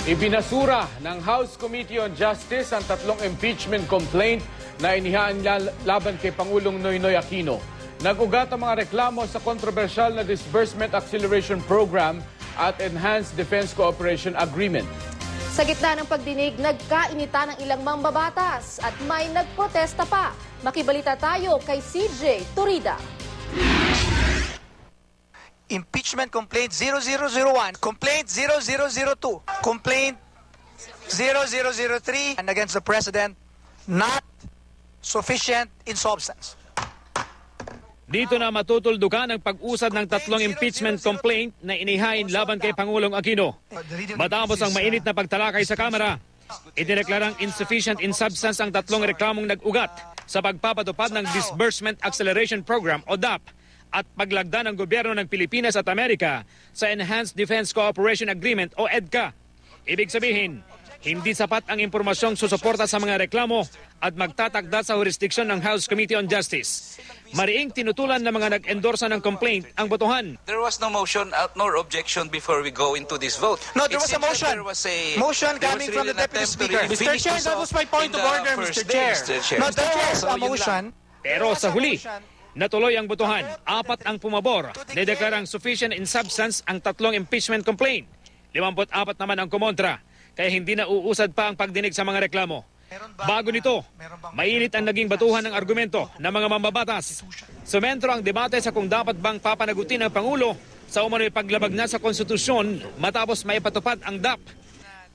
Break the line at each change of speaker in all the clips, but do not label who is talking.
Ibinasura ng House Committee on Justice ang tatlong impeachment complaint na inihaan laban kay Pangulong Noynoy Aquino. Nag-ugat ang mga reklamo sa kontrobersyal na Disbursement Acceleration Program at Enhanced Defense Cooperation Agreement.
Sa gitna ng pagdinig, nagkainita ng ilang mambabatas at may nagprotesta pa. Makibalita tayo kay CJ Turida.
Impeachment Complaint 0001, Complaint 0002, Complaint 0003, and against the President, not sufficient in substance.
Dito na matutuldukan ang pag-usad ng tatlong impeachment complaint na inihain laban kay Pangulong Aquino. Matapos ang mainit na pagtalakay sa Kamara, idineklarang insufficient in substance ang tatlong reklamong nag-ugat sa pagpapatupad ng Disbursement Acceleration Program o DAP at paglagda ng gobyerno ng Pilipinas at Amerika sa Enhanced Defense Cooperation Agreement o EDCA. Ibig sabihin, hindi sapat ang impormasyong susuporta sa mga reklamo at magtatakda sa jurisdiksyon ng House Committee on Justice. Mariing tinutulan ng mga nag-endorsa ng complaint ang botohan.
There was no motion nor objection before we go into this vote.
No, there was a motion. Motion coming from the Deputy Speaker.
Mr. Chair, that was my point of order, Mr. Chair.
No, there was a motion.
Pero sa huli, natuloy ang botohan. 4 ang pumabor. Dedeklarang sufficient in substance ang tatlong impeachment complaint. 54 naman ang kumontra. Kaya hindi na uusad pa ang pagdinig sa mga reklamo. Bago nito, mainit ang naging batuhan ng argumento ng mga mambabatas. Sumentro ang debate sa kung dapat bang papanagutin ng Pangulo sa umano'y paglabag na sa konstitusyon matapos may patupad ang DAP.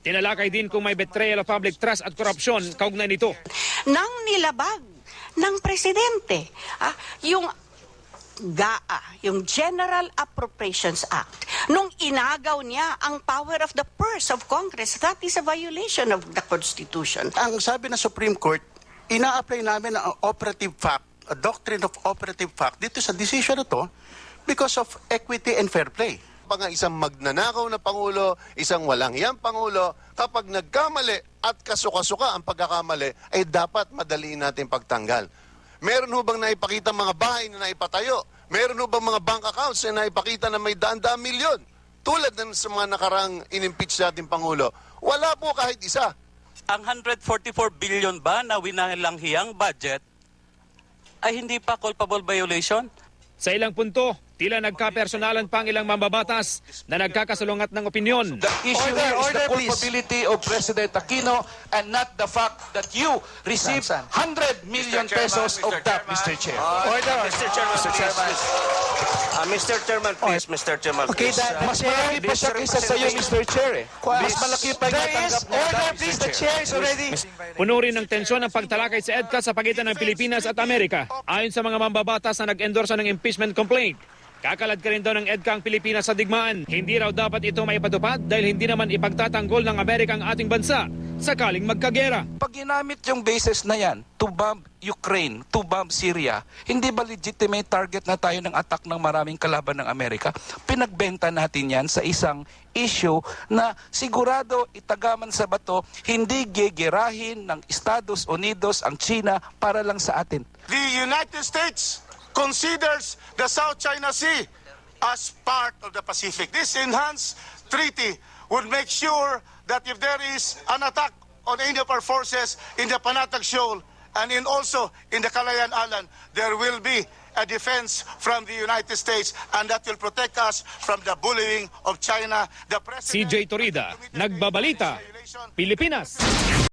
Tinalakay din kung may betrayal of public trust at korupsyon kaugnay nito.
Nang nilabag ng presidente, yung GAA, yung General Appropriations Act, nung inagaw niya ang power of the purse of Congress, that is a violation of the Constitution.
Ang sabi ng Supreme Court, ina-apply namin ang operative fact, a doctrine of operative fact dito sa decision na to because of equity and fair play.
Pag isang magnanakaw na Pangulo, isang walang hiyang Pangulo, kapag nagkamali at kasuka-suka ang pagkakamali, ay dapat madaliin natin pagtanggal. Meron ho bang naipakita mga bahay na naipatayo? Meron ho bang mga bank accounts na naipakita na may daan-daang milyon? Tulad ng sa mga nakarang in-impeach natin Pangulo. Wala po kahit isa.
Ang 144 billion ba na winalanghiyang budget ay hindi pa culpable violation?
Sa ilang punto, tila nagka-personalan pa ang ilang mambabatas na nagkakasalungat ng opinyon.
The issue here is the culpability of President Aquino and not the fact that you received 100 million pesos of that, Mr. Chair.
Order.
Mr. Chairman, Mr. Chairman, please, Mr. Chairman,
Okay,
please.
Mas malaki pa siya kaysa sa iyo, Mr. Chair. Mas malaki pa yung natanggap niya.
Order, please. The chair is already...
Puno rin ng tensyon ang pagtalakay sa EDCA sa pagitan ng Pilipinas at Amerika. Ayon sa mga mambabatas na nag-endorsa ng impeachment complaint, kakalad ka rin daw ng EDCA ang Pilipinas sa digmaan. Hindi raw dapat ito maipatupad dahil hindi naman ipagtatanggol ng Amerika ang ating bansa sakaling magkagera.
Pag ginamit yung bases na yan to bomb Ukraine, to bomb Syria, hindi ba legitimate target na tayo ng attack ng maraming kalaban ng Amerika? Pinagbenta natin yan sa isang issue na sigurado itagaman sa bato, hindi gegerahin ng Estados Unidos ang China para lang sa atin.
The United States considers the South China Sea as part of the Pacific. This enhanced treaty would make sure that if there is an attack on any of our forces in the Panatag Shoal and also in the Calayan Island, there will be a defense from the United States and that will protect us from the bullying of China. The President...
CJ Torida, Nagbabalita, Pilipinas.